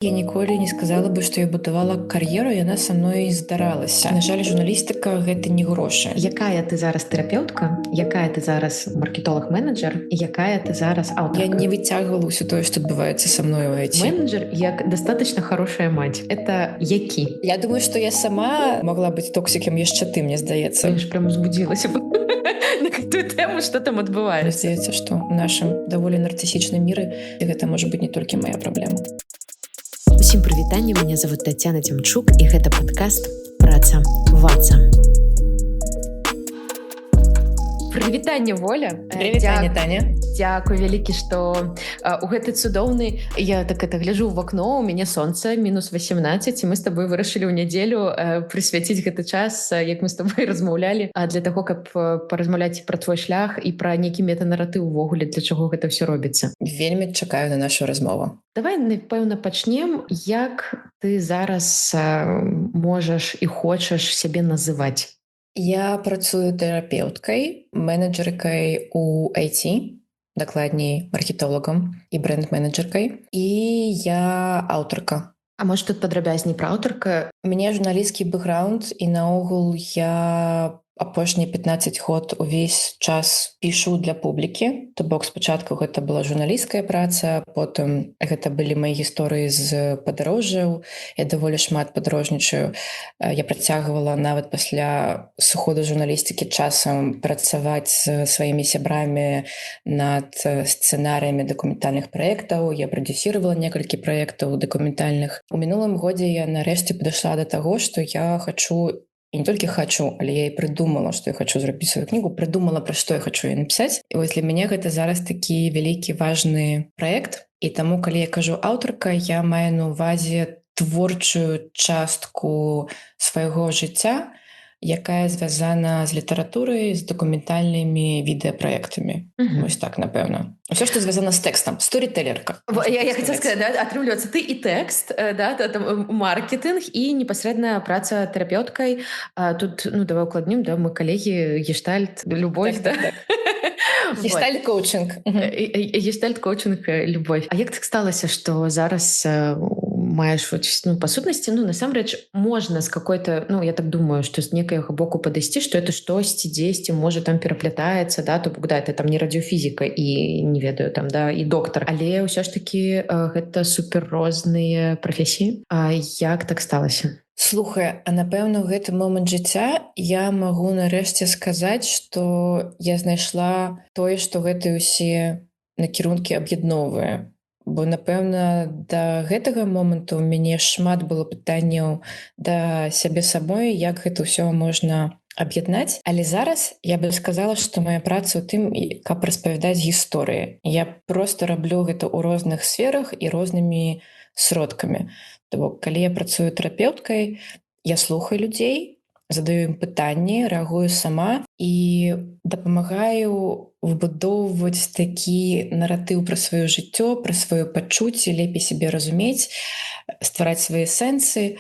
Я ніколі не сказала бы, што я будавала кар'еру, яна са мной здаралася. На жаль, журналістыка гэта не грошы. Якая ты зараз тэрапеўтка, якая ты зараз маркетолог-менеджер і якая ты зараз аўтарка? Я не выцягвала ўсё тое, што адбываецца са мной у IT. Менеджер як достаточно хорошая мать. Это які? Я думаю, што я сама могла быць токсікам яшчэ ты, мне здаецца. Я ж прям узбудзілася бы на гэтую тэму, што там адбываецца. Здаецца, што ў нашым даволі нарцысічным міры гэта можа быць не толькі моя праблема. Усім прывітанне, мяне зовут Тацяна Дзямчук і гэта падкаст «Праца Ваца». Прывітанне, Воля. Прывітанне, Таня. Дзякуй вялікі, што у гэты цудоўны, я так это гляжу ў акно, у мяне сонца, мінус 18, і мы з табой вырашылі ў нядзелю прысвяціць гэты час, як мы з табой размаўлялі, для таго, каб паразмаўляць пра твой шлях і пра нейкі метанарратыў увогуле, для чаго гэта ўсё робіцца. Вельмі чакаю на нашу размову. Давай, напэўна, пачнем, як ты зараз можаш і хочаш сябе называць. Я працую тэрапеўткай, менеджеркай у IT, дакладней маркетолагам і бренд-менеджеркай, і я аўтарка. А можа тут падрабязней пра аўтарка? У мяне журналісцкі бэкграунд, і наогул я апошнія 15 год увесь час пішу для публікі. То бок спачатку гэта была журналісцкая праца, потым гэта былі мае гісторыі з падарожжаў. Я даволі шмат падарожнічаю. Я працягвала нават пасля сыходу журналістыкі часам працаваць з сваімі сябрамі над сцэнарыямі дакументальных праектаў. Я прадзюсіравала некалькі праектаў дакументальных. У мінулым годзе я нарэшце падышла да таго, што я хачу, і не толькі хачу, але я і прыдумала, што я хачу зрабіць сваю кнігу, прыдумала, пра што я хачу яе напісаць. І вось для мяне гэта зараз такі вялікі важны праект. І таму, калі я кажу аўтарка, я маю на ўвазе творчую частку свайго жыцця, якая звязана з літаратурай, з дакументальнымі відэапраектамі. Вось так, напэўна. Усё, што звязана з тэкстам, сторітэлерка. Я хацела сказаць, да, атрымліваецца ты і тэкст, да, там маркетинг і непасрэдная праца тэрапеўткай. Тут, давай укладнім, да, мы калегі, гештальт, любовь, так, да? Гештальт-коучинг. Гештальт-коучинг, любовь. А як так сталася, што зараз маеш, па сутнасці, насамрэч, можна з какой-то, я так думаю, што з некага боку падысці, што это штосьці, дзесьці, можа, там пераплятаецца, да, то бок, да, это там не радыёфізіка і, не ведаю, там, да, і доктар. Але ўсё ж такі гэта супер розныя прафесіі. А як так сталася? Слухай, а напэўна, ў гэты момант жыцця я магу нарэшце сказаць, што я знайшла тое, што гэтыя ўсе накірункі аб'ядноўвае. Бо, напэўна, да гэтага моманту ў мяне шмат было пытанняў да сябе самой, як гэта ўсё можна аб'яднаць. Але зараз я бы сказала, што моя праца ў тым, каб распавядаць гісторыі. Я проста раблю гэта ў розных сферах і рознымі сродкамі. То бок, калі я працую тэрапеўткай, я слухаю людзей, задаю ім пытанні, рэагую сама і дапамагаю выбудоўваць такі наратыў пра сваё жыццё, пра сваё пачуцце, лепей сябе разумець, ствараць свае сэнсы.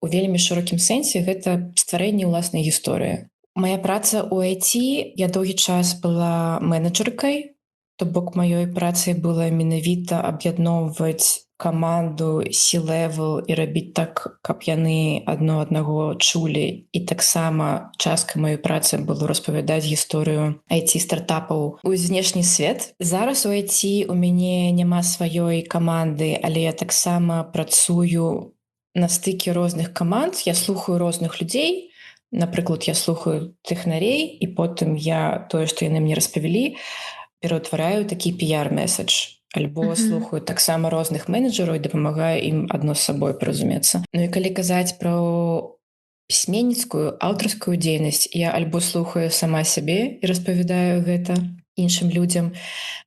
У вельмі шырокім сэнсе гэта стварэнне ўласнай гісторыі. Мая праца ў IT, я доўгі час была менеджеркай, то бок маёй працай была менавіта аб'ядноўваць каманду C-level і рабіць так, каб яны адно аднаго чулі. І таксама частка маёй працы было распавядаць гісторыю IT-стартапаў у знешні свет. Зараз у IT у мяне няма сваёй каманды, але я таксама працую на стыкі розных каманд. Я слухаю розных людзей. Напрыклад, я слухаю тэхнарей, і потым я тое, што яны мне распавялі, пераўтвараю такі PR-месседж. Альбо слухаю таксама розных менеджераў і дапамагаю ім адно з сабой паразумецца. І калі казаць пра пісьменніцкую, аўтарскую дзейнасць, я альбо слухаю сама сябе і распавядаю гэта іншым людзям,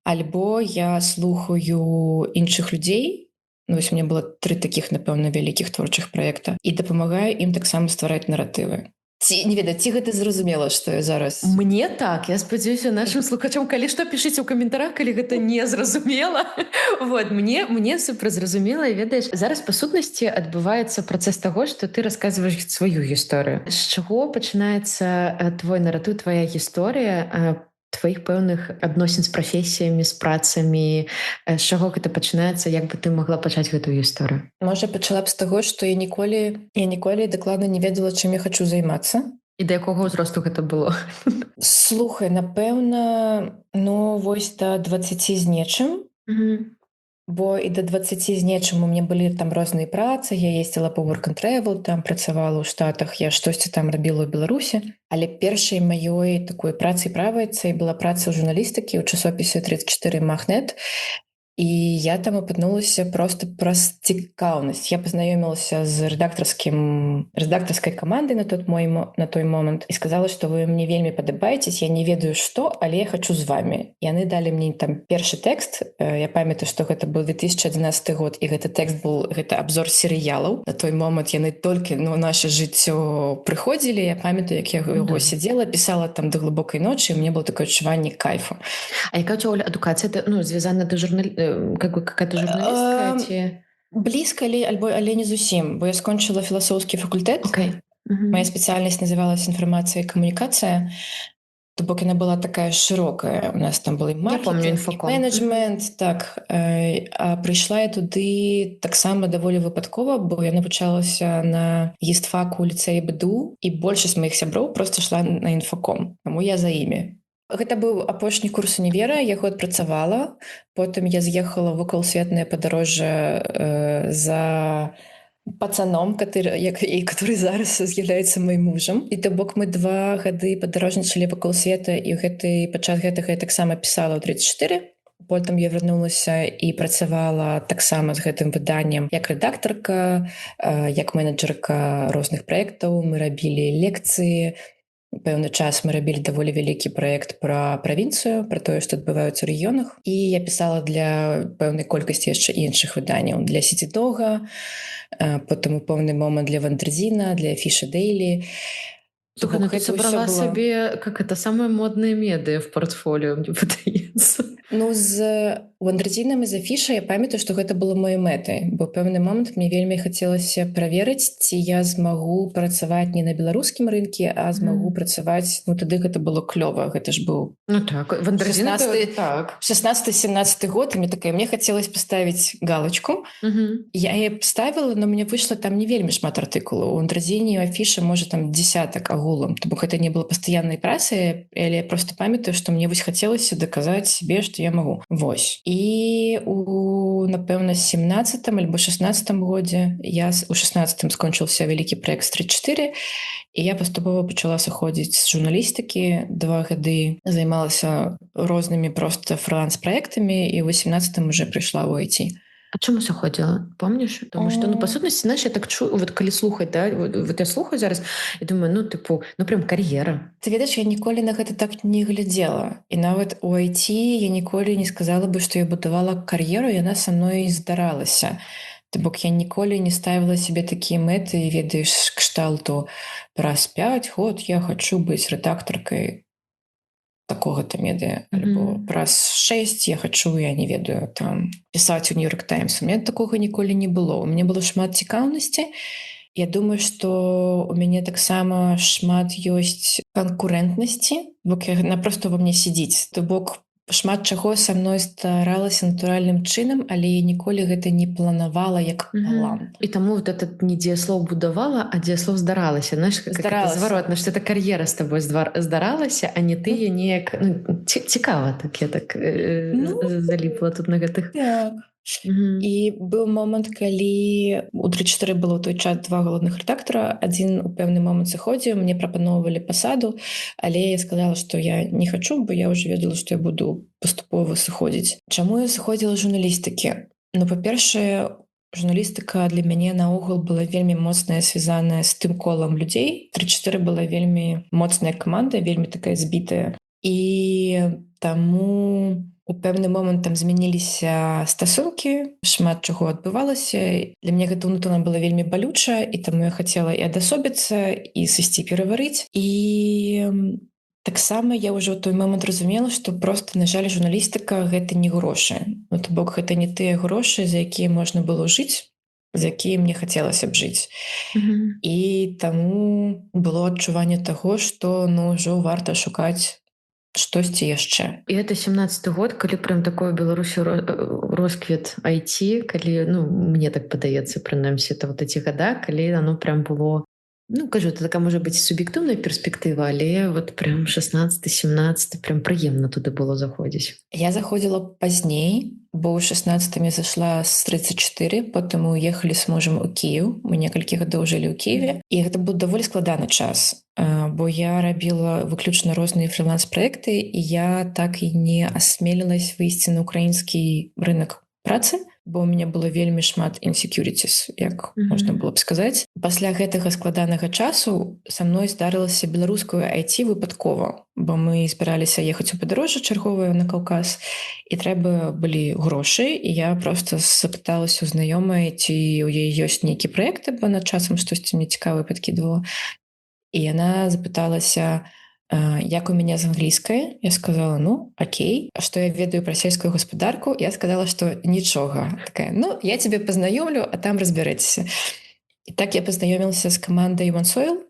альбо я слухаю іншых людзей. Вось у мяне было 3 такіх, напэўна, вялікіх творчых праекта, і дапамагаю ім таксама ствараць наратывы. Не ведаю, ці гэта зразумела, што я зараз? Мне так, я спадзяюся нашым слухачам, калі што, пішыце ў каментарах, калі гэта не зразумела. Вот, мне супер зразумела, і ведаеш, зараз па сутнасці адбываецца працэс таго, што ты расказваеш сваю гісторыю. З чаго пачынаецца твой наратыў, твая гісторыя? тваіх пэўных адносін з прафесіямі, з працамі, з чаго гэта пачынаецца, як бы ты магла пачаць гэтую гісторыю? Можа, пачала б з таго, што я ніколі дакладна не ведала, чым я хачу займацца. І да якога ўзросту гэта было? Слухай, напэўна, вось да 20 з нечым. Бо і да 20 з нечым у мяне былі там розныя працы, я ездзіла па work and travel, там працавала ў Штатах, я штосьці там рабіла ў Беларусі. Але першай маёй такой працай правайцай была праца ў журналістыкі ў часопісе 34 Магнет. І я там апынулася проста праз цікаўнасць. Я пазнаёмілася з рэдактарскай камандай на той момант і сказала, што вы мне вельмі падабаецесь, я не ведаю што, але я хачу з вамі. Яны далі мне там першы тэкст. Я памятаю, што гэта быў 2011 год, і гэты тэкст быў абзор серыялаў. На той момант яны толькі наша жыццё прыходзілі. Я памятаю, як я яго сядзела, пісала там да глыбокай ночы, і мне было такое адчуванне кайфу. А якая у цябе адукацыя, звязана да какая-то журналістка ці... Блізка, але не зусім, бо я скончыла філасофскі факультэт. Моя спецыяльнасць называлась інфармацыя і камунікацыя. То бок яна была такая шырокая. У нас там былі маркетинг, менеджмент, так. А прыйшла я туды таксама даволі выпадкова, бо я навучалася на гістфаку ліцэі БДУ, і большасць маіх сяброў проста шла на інфаком. Таму я за імі. Гэта быў апошні курс універа, я яго адпрацавала. Потым я з'ехала ў ваколсветнае падарожжа за пацаном, который зараз з'яўляецца маім мужам. І то бок мы 2 гады падарожнічалі вакол света, і падчас гэтага я таксама пісала ў 34. Потым я вярнулася і працавала таксама з гэтым выданнем як рэдактарка, як менеджерка розных праектаў. Мы рабілі лекцыі. Пэўны час мы рабілі даволі вялікі праект пра правінцыю, пра тое, што адбываецца ў рэгіёнах. І я пісала для пэўнай колькасці яшчэ іншых выданняў. Для Сіці-Дога, потым у пэўны момант для Вандерзіна, для Фіша Дейлі. Слухай, ты собрала себе, как это, самые модные меды в портфолио, мне падаецца. З Вандерзінам і з Афіша я памятаю, што гэта было моей мэтай, бо пэўны момант мне вельмі хацелася праверыць, ці я змагу працаваць не на беларускім рынке, а змагу працаваць, тады гэта было клёва, гэта ж быў Вандерзін, 16-17 год, і мне хацелось паставіць галочку. Я яе паставіла, но мне выйшла там не вельмі шмат артыкулаў. У Вандерзіне і у Афіша, можа, там десятак агулам, то бок гэта не было пастаяннай працай, але я просто памятаю, што мне вось хацелася даказаць себе, што я магу. Вось. І напэўна, 17-м альбо 16-м годзе, я у 16-м скончыўся вялікі праект 34, і я паступова пачала сыходзіць з журналістыкі. 2 гады займалася рознымі проста фрыланс-праектамі, і ў 18-м уже прыйшла ў IT. А чаму сыходзіла, помніш? Тому што, па сутнасці, знаеш, я так чую, калі слухаць, я слухаю зараз, і думаю, прям кар'ера. Ты ведаеш, я ніколі на гэта так не глядзела. І нават у IT я ніколі не сказала бы, што я будавала кар'еру, яна са мной здаралася. То бок я ніколі не ставіла себе такія мэты, ведаеш, кшталту праз 5 год я хачу быць рэдактаркай такога-то медыа, альбо праз 6 я хачу, я не ведаю, там пісаць у Нью-Йорк Таймс. У мяне такога ніколі не было. У мяне было шмат цікаўнасці. Я думаю, што у мяне таксама шмат ёсць канкурэнтнасці, бо яна проста ва мне сидзіць. То бок шмат чаго са мной старалася натуральным чынам, але я ніколі гэта не планавала як план. І таму этот не дзеяслоў будавала, а дзеяслоў здаралася. Знаеш, зваротна, што эта кар'ера з табой здаралася, а не ты неяк... Цікава так, я так заліпла тут на гэтых. Так. І быў момант, калі у 34 было ў той час 2 галоўных рэдактара. Адзін у пэўны момант сыходзіў, мне прапаноўвалі пасаду, але я сказала, што я не хачу, бо я ўжо ведала, што я буду паступова сыходзіць. Чаму я сыходзіла з журналістыкі? Па-першае, журналістыка для мяне наогул была вельмі моцная, связаная з тым колам людзей. 34 была вельмі моцная каманда, вельмі такая збітая. І таму у пэўны момант там змяніліся стасункі, шмат чаго адбывалася. Для мяне гэта ўнутрана было вельмі балюча, і таму я хацела і адасобіцца, і сысці пераварыць. І таксама я ўжо ў той момант разумела, што проста, на жаль, журналістыка — гэта не грошы. То бок гэта не тыя грошы, за якія можна было жыць, за якія мне хацелася б жыць. І таму было адчуванне таго, што ўжо варта шукаць штосьці яшчэ. І это 17 год, калі прям такое Беларусі росквет IT, калі, ну, мне так падаецца, прынамсі, это вот эти гада, калі оно прям было, ну, кажу, это такая можа быць суб'ектыўная перспектыва, але вот прям 16-17 прям прыемна туды было заходзіць. Я заходзіла пазней, бо ў 16 я зайшла з 34, потым мы уехалі з мужам у Кіеў, мы некалькі гадоў жылі ў Кіеве, і гэта быў даволі складаны час, бо я рабіла выключна розныя фриланс-праекты, і я так і не асмелілась выйсці на украінскі рынок працы, бо ў мяне было вельмі шмат insecurities, як можна было б сказаць. Пасля гэтага складанага часу са мной здарылася беларускую IT выпадкова, бо мы збіраліся ехаць у падарожжа чарговае на Каўказ, і трэба былі грошы, і я проста запыталася ў знаёмай, ці ў яе ёсць нейкі праекты, бо над часам штосьці мне цікавае падкідвала. І яна запыталася, як у мяне з англійскай. Я сказала, ну, окей. А што я ведаю пра сельскую гаспадарку? Я сказала, што нічога. Такая, ну, я цябе пазнаёмлю, а там разбярэцеся. І так я пазнаёмілася з камандай OneSoil,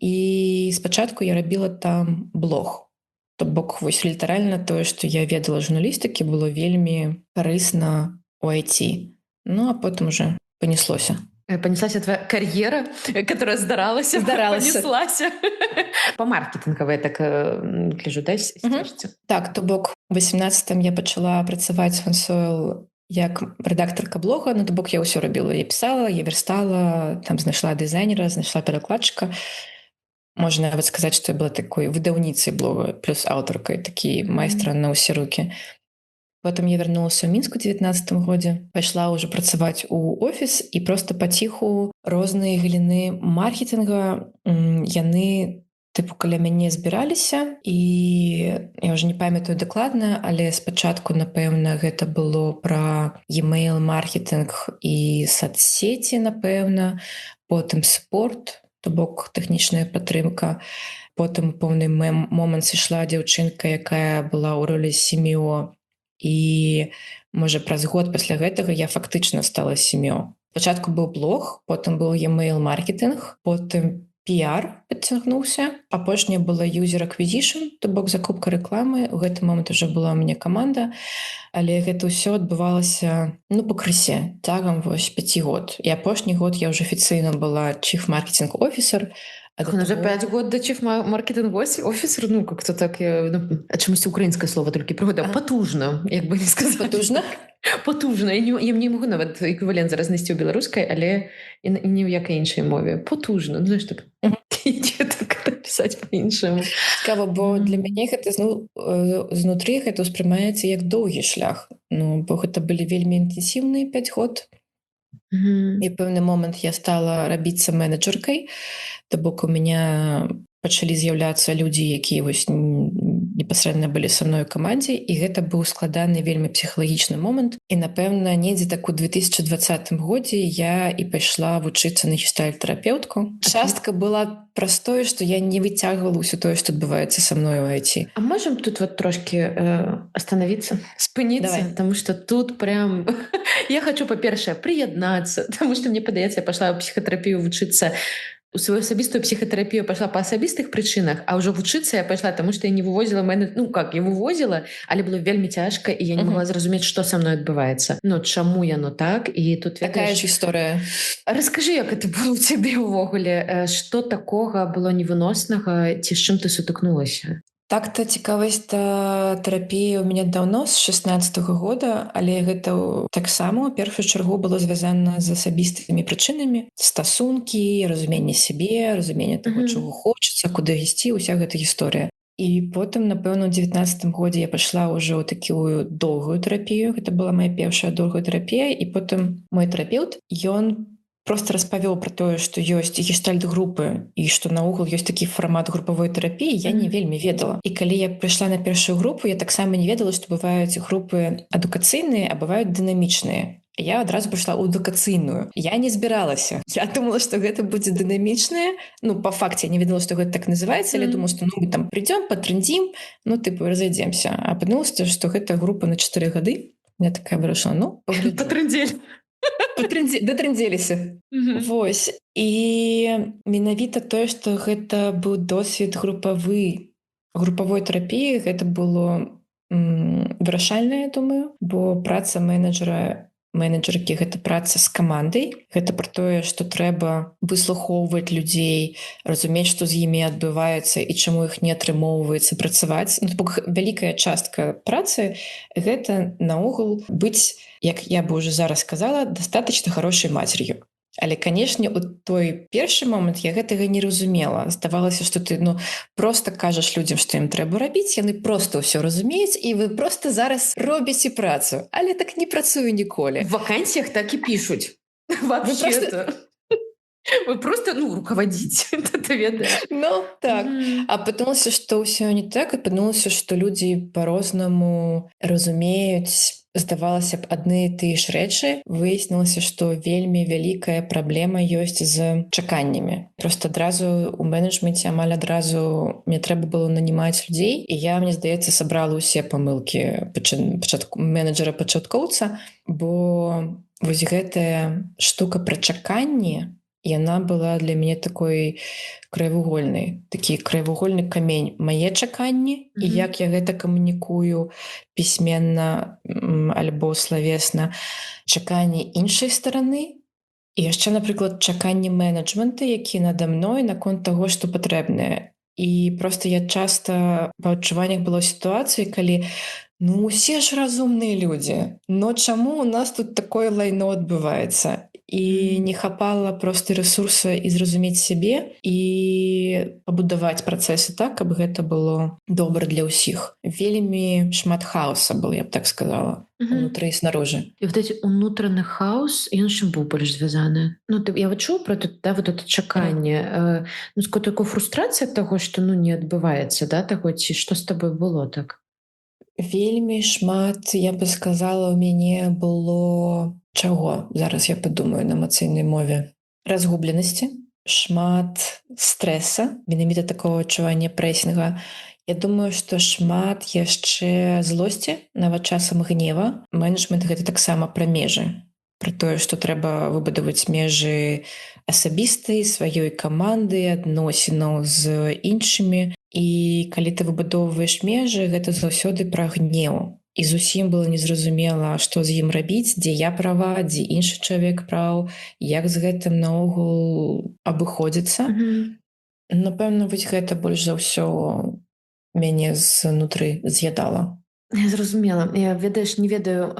і спачатку я рабіла там блог. То бок, вось літаральна тое, што я ведала журналістыкі, было вельмі карысна у IT. Ну, а потым уже панеслося. Понеслась твоя кар'ера, которая здаралася. Понеслася. По маркетингавай, так гляжу, да, сцежце? Так, то бок, у 18-м я пачала працаваць з OneSoil як рэдактарка блога, ну, то бок, я ўсё рабіла. Я пісала, я верстала, там знайшла дызайнера, знайшла перакладчыка. Можна нават сказаць, што я была такой выдаўніцай блога, плюс аўтаркай, такі майстра на ўсе рукі. Потым я вярнулася ў Мінску ў 19 годзе, пайшла ўжо працаваць у офіс, і проста паціху розныя галіны маркетинга, яны тыпу каля мяне збіраліся, і я ўжо не памятаю дакладна, але спачатку, напэўна, гэта было пра e-mail маркетинг і соцсеці, напэўна, потым спорт, то бок тэхнічная падтрымка. Потым пэўны момант сышла дзяўчынка, якая была ў ролі CMO, і, можа, праз год пасля гэтага я фактычна стала CMO. Спачатку быў блог, потым быў e-mail маркетинг, потым PR падцягнуўся, апошняя была user acquisition, то бок закупка рэкламы. У гэты момант уже была ў мяне каманда, але гэта ўсё адбывалася, ну, пакрысе, цягам вось 5 год. І апошні год я ўжо афіцыйна была chief marketing officer. Уже 5 год до chief marketing officer, ну, как-то так, ну, чомусь українське слово тільки пригадав. Потужно, як би не сказати. Потужно? Потужно. Я не можу навіть еквівалент зараз знайти у білоруській, але і ні в якій іншій мові. Потужно. Ну, знаєш, так, так писати по-іншому. Цікаво, бо для мяне гэта, ну, знутры гэта ўспрымаецца як доўгі шлях. Ну, бо гэта былі вельмі інтэнсіўныя 5 год. І пэўны момант я стала рабіцца менеджеркай, то бок у меня пачалі з'яўляцца людзі, якія вось непасрэдна былі са мной у камандзе, і гэта быў складаны вельмі псіхалагічны момант. І, напэўна, недзе так у 2020 годзе я і пайшла вучыцца на гестальт-тэрапеўтку. Частка была праз тое, што я не выцягвала ўсё тое, што адбываецца са мной у IT. А можем тут вот трошки остановиться, спыніцца, потому что тут прям я хочу, па-першае, прыяднацца, потому что мне падаецца, я пашла ў псіхатэрапію вучыцца, у свою асабістую псіхатэрапію пайшла па асабістых прычынах, а ўжо вучыцца я пайшла, таму што я не вывозіла ну как, я вывозіла, але было вельмі цяжка, і я не могла зразумець, што са мной адбываецца. Ну, чаму яно так? І тут такая ж гісторыя. Раскажы, як это было ў цябе ўвогуле? Што такога было невыноснага, ці з чым ты сутыкнулася? Так-то цікавасць да тэрапіі ў мяне даўно, з 16-го года, але гэта таксама ў першую чаргу было звязана з асабістымі прычынамі. Стасункі, разуменне сябе, разуменне таго, чаго хочацца, куды ісці, уся гэта гісторыя. І потым, напэўна, у 19-м годзе я пайшла ўжо ў такую доўгую тэрапію. Гэта была моя першая доўгая тэрапія, і потым мой тэрапеўт, ён просто распавёў пра тое, што ёсць гестальт-групы і што наогул ёсць такі фармат групавой тэрапіі, я не вельмі ведала. І калі я прыйшла на першую групу, я таксама не ведала, што бываюць групы адукацыйныя, а бываюць дынамічныя. Я адразу прыйшла ў адукацыйную. Я не збіралася. Я думала, што гэта будзе дынамічнае. Ну, па факце, я не ведала, што гэта так называецца, але думала, што ну, мы там прыйдём, патрындзім, ну, тыпу, разойдземся. А апынулася, што гэта група на 4 гады. Я такая вырашыла, ну, патрындзелі. Датрындзеліся. Вось. І менавіта тое, што гэта быў досвед групавы, групавой тэрапіі гэта было вырашальна, я думаю, бо праца менеджеркі гэта праца з камандай. Гэта пра тое, што трэба выслухоўваць людзей, разумець, што з імі адбываецца і чаму іх не атрымоўваецца працаваць. Вялікая частка працы гэта наогул быць, як я бы уже зараз сказала, дастаточна хорошай мацер'ю. Але, канешне, у той першы момант я гэтага не разумела. Здавалася, што ты проста кажаш людзям, што ім трэба рабіць, яны проста ўсё разумеюць, і вы проста зараз робіце працу. Але так не працую ніколі. В вакансіях так і пішуць. Вообще-то. Вы просто, руководите, ты ведаеш. Так. А падумалася, што ўсё не так, і падумалася, што людзі па-рознаму разумеюць, здавалася б, адны і тыя ж рэчы. Выяснілася, што вельмі вялікая праблема ёсць з чаканнямі. Проста адразу у менеджменце амаль адразу мне трэба было нанімаць людзей, і я, мне здаецца, сабрала ўсе памылкі менеджера-пачаткоўца, бо вось гэтая штука пра чаканні, яна была для мяне такой краевугольнай, такі краевугольны камень. Мае чаканні, і як я гэта камунікую пісьменна альбо славесна, чаканні іншай стараны, і яшчэ, напрыклад, чаканні менеджмента, які нада мной наконт таго, што патрэбнае. І проста я часта па адчуваннях была ў сітуацыі, калі усе ж разумныя людзі, но чаму у нас тут такое лайно адбываецца? І не хапала проста рэсурса і зразумець сябе і пабудаваць працэсы так, каб гэта было добра для ўсіх. Вельмі шмат хаоса было, я б так сказала, унутры і снаружи. І вот эти унутраны хаос, ён чым быў больш звязаны? Я вот чула про вот это чаканне. Такой фрустрацыя таго, што не адбываецца, таго, ці што з табой было так? Вельмі шмат, я бы сказала, у мяне было чаго? Зараз я падумаю на эмацыйнай мове. Разгубленасці, шмат стрэса, менавіта такого адчування прэсінга. Я думаю, што шмат яшчэ злосці, нават часам гнева. Менеджмент гэта таксама пра межы. Пра тое, што трэба выбудаваць межы асабістай, сваёй каманды, адносінаў з іншымі. І калі ты выбудоўваеш межы, гэта заўсёды пра гнеў. І зусім было незразумела, што з ім рабіць, дзе я права, дзе іншы чалавек праў, як з гэтым наогул абыходзіцца. Напэўна, вось гэта больш за ўсё мяне знутры з'ядала. Я зразумела. Я, ведаеш, не ведаю,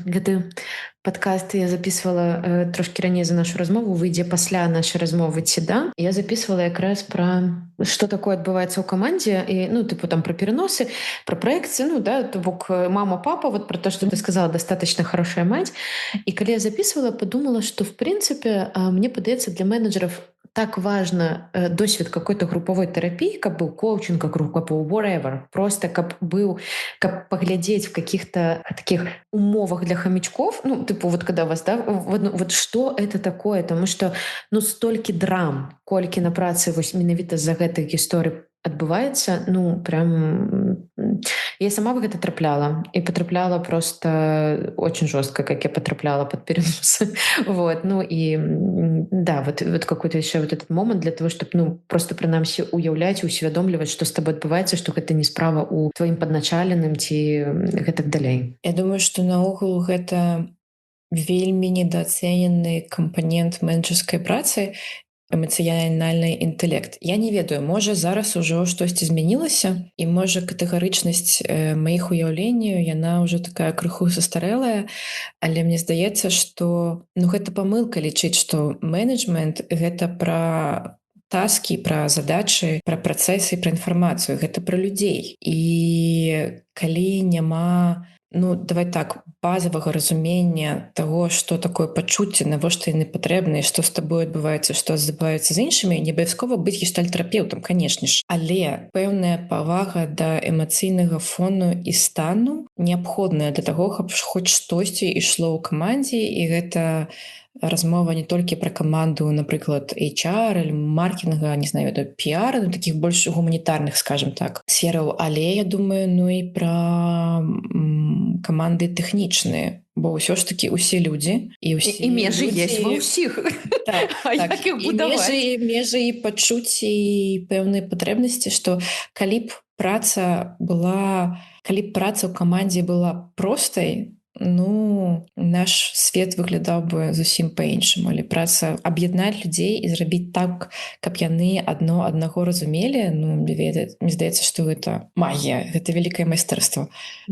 гэты падкаст я записывала трошки раней за нашу размову, выйдзе пасля нашай размовы ці да. Я записывала якраз пра што такое адбываецца ў камандзе, і там пра пераносы, пра праекцыі, то бок мама, папа, вот пра то, што ты сказала, дастаточна хорошая мать. І калі я записывала, подумала, што в принципе мне падаецца для менеджеров так важно досвед какой-то групповой терапии, как был коучинг, как был whatever, просто как поглядеть в каких-то таких умовах для хомячков, вот когда у вас, вот что это такое, потому что, столькі драм, колькі на працы вось менавіта з-за гэтых гісторый адбываецца, прям я сама в гэта трапляла і потрапляла просто очень жестко, как я потрапляла под переносы. Вот, и да, вот какой-то еще вот этот момент для того, чтобы просто прынамсі уяўляць, усвядомліваць, што з табой адбываецца, што гэта не справа у тваім падначаленым ці гэтак далей. Я думаю, што наогул гэта вельмі недооценены кампанент менеджерскай працы, эмацыянальны інтэлект. Я не ведаю, можа зараз ужо штосьці змянілася, і можа катэгарычнасць маіх уяўленняў, яна ўжо такая крыху састарэлая, але мне здаецца, што гэта памылка лічыць, што менеджмент гэта пра таскі, пра задачы, пра працэсы, пра інфармацыю, гэта пра людзей. І калі няма давай так, базавага разумення таго, што такое пачуцце, навошта яны патрэбныя, што з табой адбываецца, што адбываецца з іншымі, не абавязкова быць гештальтэрапеўтам, канешне ж. Але пэўная павага да эмацыйнага фону і стану неабходная для таго, каб хоць штосьці ішло ў камандзе, і гэта размова не толькі пра каманду, напрыклад, HR, или маркетинга, не знаю, PR, таких больш гуманітарных, скажем так, сфераў, але, я думаю, і пра каманды тэхнічныя, бо ўсё ж такі усе людзі і межы есть ва ўсіх. Так, і межы і пачуцці і пэўныя патрэбнасці, што калі б праца была, калі б праца ў камандзе была простай, ну, наш свет выглядаў бы зусім па-іншаму. Але праца аб'яднаць людзей і зрабіць так, каб яны аднаго разумелі, ну, мне здаецца, што гэта магія, гэта вялікае майстэрства.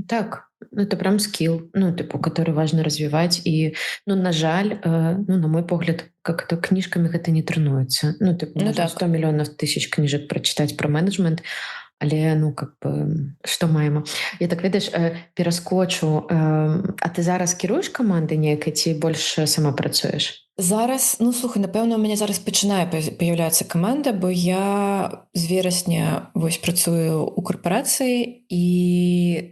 Так, это прям скилл, ну, типу, который важно развивать. И, ну, на жаль, ну, на мой погляд, как-то книжками это не тренуется. Ну, типу, можно так. 100 миллионов тысяч книжек прочитать про менеджмент, але, ну, как бы, што маємо. Я так, ведаеш, пераскочу. А ты зараз кіруеш камандай нейкай ці больш сама працуеш? Зараз, ну, слухай, напэўна, у мяне зараз пачынае паяўляцца каманда, бо я з верасня вось працую ў карпорацыі, і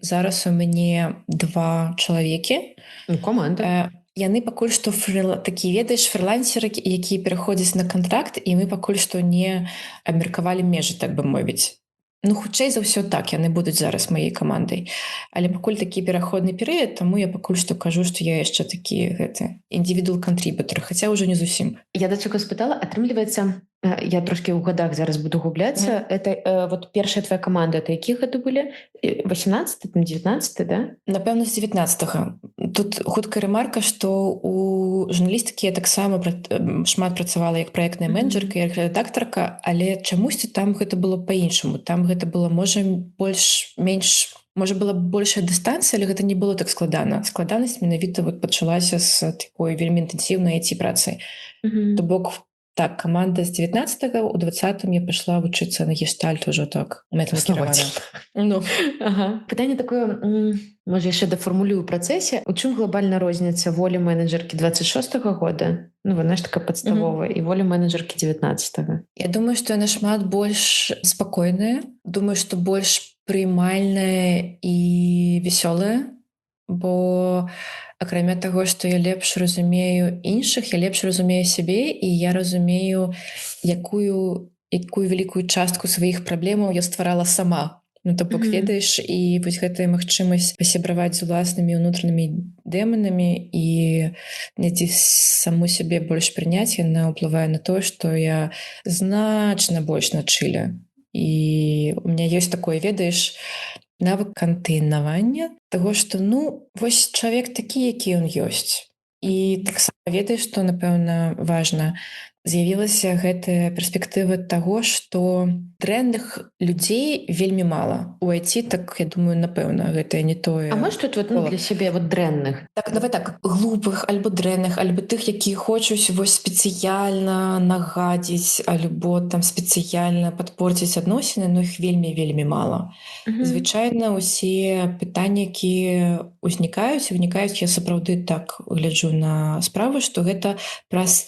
зараз у мяне 2 чалавекі. Ну, команда. Яны пакуль што такі, ведаеш, фрылансеры, якія пераходзяць на кантракт, і мы пакуль што не абмеркавалі межы, так бы мовіць. Ну, хутчэй за ўсё так, яны будуць зараз маёй камандай. Але пакуль такі пераходны перыяд, таму я пакуль што кажу, што я яшчэ такі гэты індывідуал кантрібутар, хаця ўжо не зусім. Я да чаго спытала, атрымліваецца, я трошкі ў годах зараз буду губляцца, это вот першая твоя каманда, это які гады былі? 18, 19, да? Напэўна, з 19-га. Тут хуткая рэмарка, што у журналістыкі я таксама шмат працавала як праектная менеджерка, як рэдактарка, але чамусьці там гэта было па-іншаму. Там гэта было, можа, больш-менш, можа, была большая дыстанцыя, але гэта не было так складана. Складанасць менавіта вот пачалася з такой вельмі інтэнсіўнай IT-працы. То бок, так, команда з 19-го, у 20-м я пішла вучыцца на гештальт ўжо так. Ну. Ага. Пытанне такое, можа, яшчэ дафармулюю ў працэсе. У чым глобальна розніца волі менеджеркі 26-го года, ну, вона ж така падставовая, і волі менеджеркі 19-го? Я думаю, што яна шмат больш спакойная. Думаю, што больш прыймальная і весёлая, бо акрамя таго, што я лепш разумею іншых, я лепш разумею сябе, і я разумею, якую вялікую частку сваіх праблемаў я стварала сама. Ну, то бок, ведаеш, і вось гэтая магчымасць пасябраваць з уласнымі ўнутранымі дэманамі і недзе саму сябе больш прыняць, яна ўплывае на тое, што я значна больш на чыле. І у меня ёсць такое, ведаеш, навык кантэйнавання таго, што, ну, вось чалавек такі, які ён ёсць. І таксама ведаеш, што, напэўна, важна, з'явілася гэтая перспектыва таго, што дрэнных людзей вельмі мала. У IT, так, я думаю, напэўна, гэта не тое. А можаш тут вот, ну, для сябе вот дрэнных? Так, давай так, глупых, альбо дрэнных, альбо тых, якія хочуць вось спецыяльна нагадзіць, альбо там спецыяльна падпорціць адносіны, но іх вельмі мала. Звычайна ўсе пытанні, якія ўзнікаюць, я сапраўды так гляджу на справу, што гэта праз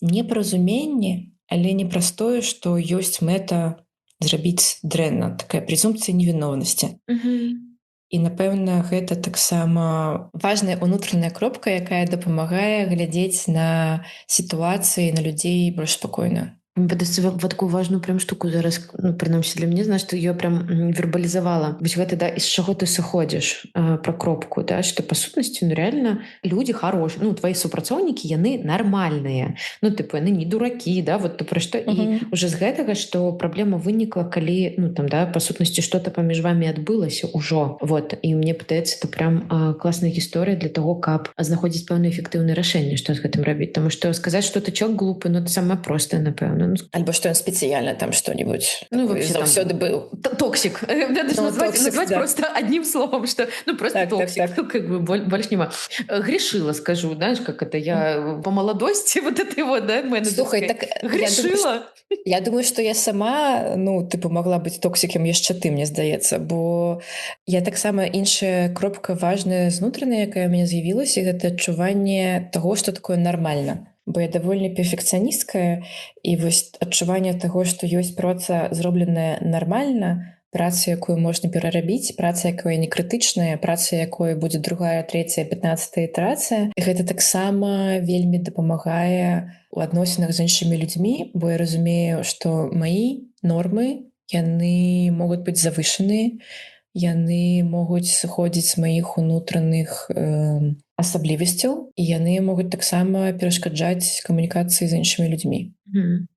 непаразуменне, але не праз тое, што ёсць мэта зрабіць дрэнна, такая прэзумпцыя невіновнасці. І, напэўна, гэта таксама важная ўнутраная кропка, якая дапамагае глядзець на сітуацыі, на людзей больш спакойна. Падасці такую важную прям штуку зараз, ну, прынамсі для мяне, значит, ее прям вербалізавала. Вось гэта, да, из чаго ты сыходзіш про кропку, да, што па сутнасці, ну, реально люди хорошие, ну, твои супрацоўнікі, яны нармальныя, ну, тыпу, яны не дуракі, да, вот ты пра што, і уже з гэтага, што праблема вынікла, калі, ну, там, да, па сутнасці што-то паміж вами адбылася ўжо, вот, і мне падаецца, это прям класная гісторыя для того, каб знаходзіць пэўнае эфектыўнае рашэнне, што з гэтым рабіць, таму што сказаць, што ты чалавек глупы, ну, это самае простае, напэўна. Альбо што ён спецыяльна там што-нибудь, ну, заўсёды быў. Токсик. Назвать просто одним словом, что, ну, просто токсик. Как бы больше нема. Грешила, скажу, знаешь, как это я по молодости вот этой вот, да, менеджерской. Слухай, так грешила. Я думаю, што я сама, ну, тыпу, магла быць токсікам яшчэ ты, мне здаецца, бо я таксама іншая кропка важная знутраная, якая ў мяне з'явілася, гэта адчуванне таго, што такое нармальна. Бо я даволі перфекцыяністкая, і вось адчуванне таго, што ёсць праца зробленая нармальна, праца, якую можна перарабіць, праца, якая не крытычная, праца, якой будзе другая, трэцяя, 15-я ітэрацыя. І гэта таксама вельмі дапамагае у адносінах з іншымі людзьмі, бо я разумею, што маі нормы, яны могуць быць завышаныя, яны могуць сыходзіць з маіх унутраных асаблівасцяў, і яны могуць таксама перашкаджаць камунікацыі з іншымі людзьмі.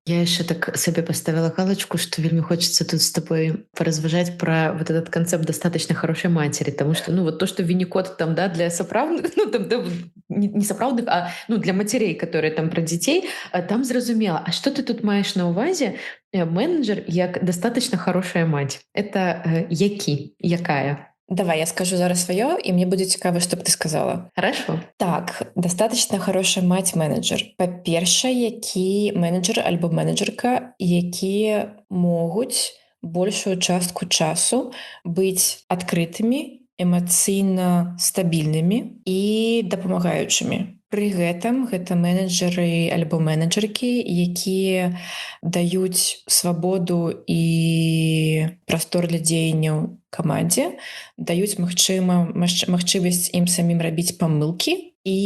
Я еще так себе поставила галочку, что вельми хочется тут с тобой поразважать про вот этот концепт достаточно хорошей матери, потому что, ну, вот то, что Винникот там, да, для соправдных, ну, там, да, не соправдных, а, ну, для матерей, которые там про детей, там зразумела, а что ты тут маешь на увазе? Менеджер як достаточно хорошая мать. Это якая? Давай, я скажу зараз сваё, і мне будзе цікава, што б ты сказала. Хорошо. Так, дастаточна хорошая маць-менеджер. Па-першае, які менеджер альбо менеджерка, якія могуць большую частку часу быць адкрытымі, эмацыйна стабільнымі і дапамагаючымі. Пры гэтым гэта менеджеры альбо менеджеркі, якія даюць свабоду і прастор для дзеянняў камандзе, даюць магчымасць ім самім рабіць памылкі і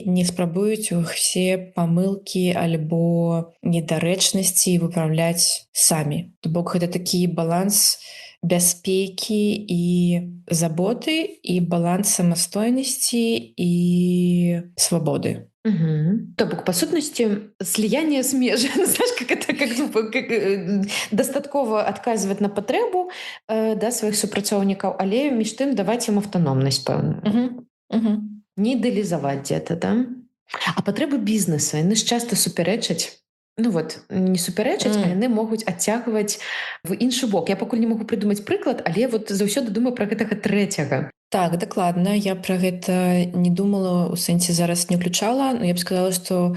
не спрабуюць усе памылкі альбо недарэчнасці выпраўляць самі. То бок гэта такі баланс бяспекі і заботы і баланс самастойнасці і свабоды. То бок, па сутнасці, слияние з межы, знаешь, как это как дастаткова адказваць на патрэбу да, сваіх супрацоўнікаў, але між тым даваць ім аўтаномнасць пэўную. Не ідэалізаваць дзе-то, да? А патрэбы бізнеса, яны ж часта супярэчаць. Ну вот, не супярэчаць, а яны могуць адцягваць в іншы бок. Я пакуль не могу прыдумаць прыклад, але вот заўсёды думаю пра гэтага трэцяга. Так, дакладна. Я пра гэта не думала, у сэнсе зараз не ўключала, но я б сказала, што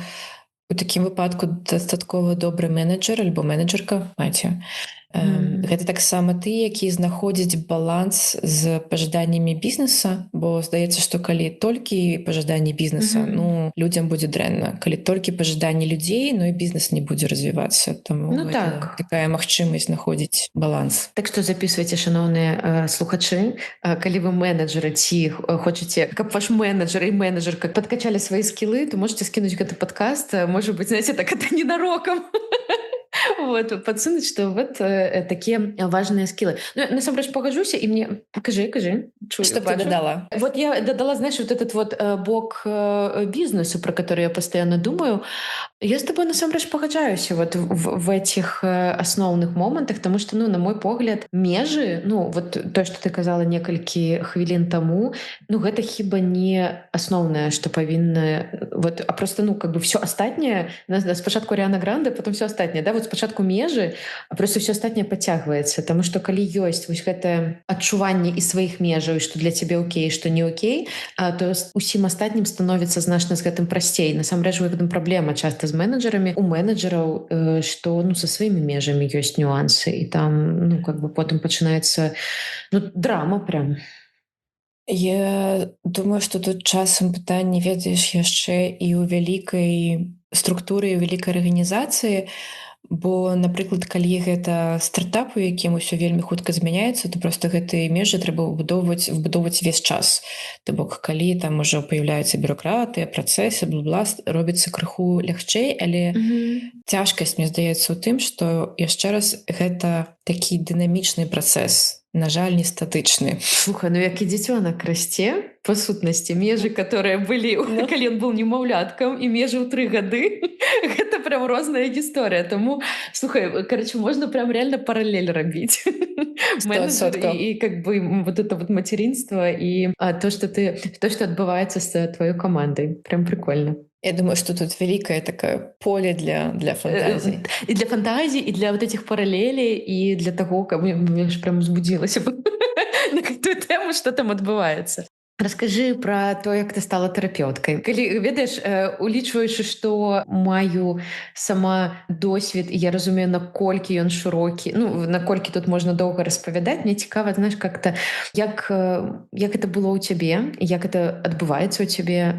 у такім выпадку дастаткова добры менеджер альбо менеджерка, маце. Гэта таксама ты, які знаходзіць баланс з пажаданнямі бізнеса, бо здаецца, што калі толькі пажаданні бізнеса, ну, людзям будзе дрэнна. Калі толькі пажаданні людзей, ну і бізнес не будзе развівацца. Таму ну, так. Такая магчымасць знаходзіць баланс. Так што записывайце, шаноўныя слухачы, калі вы менеджеры ці хочаце, каб ваш менеджер і менеджерка падкачалі свае скілы, то можете скінуць гэты подкаст. Может быть, знаете, так это ненароком. Вот, подсунуть, что вот такие важные скиллы. Ну, насамрэч пагажуся, и мне... Кажи. Что ты додала? Вот я додала, знаешь, вот этот вот бок бизнесу, про который я постоянно думаю. Я с тобой насамрэч пагаджаюся вот в этих основных момантах, потому что, ну, на мой погляд, межы, ну, вот то, что ты казала некалькі хвілін таму, ну, гэта хіба не асноўнае, што павінна... Вот, а просто, ну, как бы все астатняе, спачатку Ариана Гранде, потом все астатняе, да, вот спачатку межы, а просто все астатняе пацягваецца, потому что калі ёсць вось гэтае адчуванне і сваіх межаў, і што для цябе окей, што не окей, то усім астатнім становіцца значна з гэтым прасцей. Насамрэч, у гэтым праблема часта з менеджерамі, у менеджераў, што, ну, са сваімі межамі ёсць нюансы, і там, ну, как бы потым пачынаецца, ну, драма прям. Я думаю, што тут часам пытанне, ведаеш, яшчэ і ў вялікай структуры, і ў вялікай арганізацыі, бо, напрыклад, калі гэта стартап, у якім усё вельмі хутка змяняецца, то проста гэтыя межы трэба выбудоўваць весь час. То бок, калі там ужо паяўляюцца бюракратыя, працэсы, бла-бла, робіцца крыху лягчэй, але цяжкасць, мне здаецца, у тым, што яшчэ раз гэта такі дынамічны працэс, на жаль, не статычны. Слухай, ну як і дзіцёнак расце, па сутнасці, межы, которые былі, калі ён быў немаўляткам, і межы ў 3 гады, гэта прям розная гісторыя. Таму, слухай, короче, можна прям реально паралель рабіць. Менеджер і как бы вот это вот материнство і то, что адбываецца з твоёй камандай. Прям прикольно. Я думаю, что тут великое такое поле для фантазии. И для фантазии, и для вот этих параллелей, и для того, как я аж прям возбудилась на какую тему, что там адбываецца. Раскажы пра то, як ты стала тэрапеўткай. Калі, ведаеш, улічваючы, што маю сама досвед, і я разумею, наколькі ён шырокі, ну, наколькі тут можна доўга распавядаць, мне цікава, знаеш, как-то, як это было ў цябе, як это адбываецца ў цябе,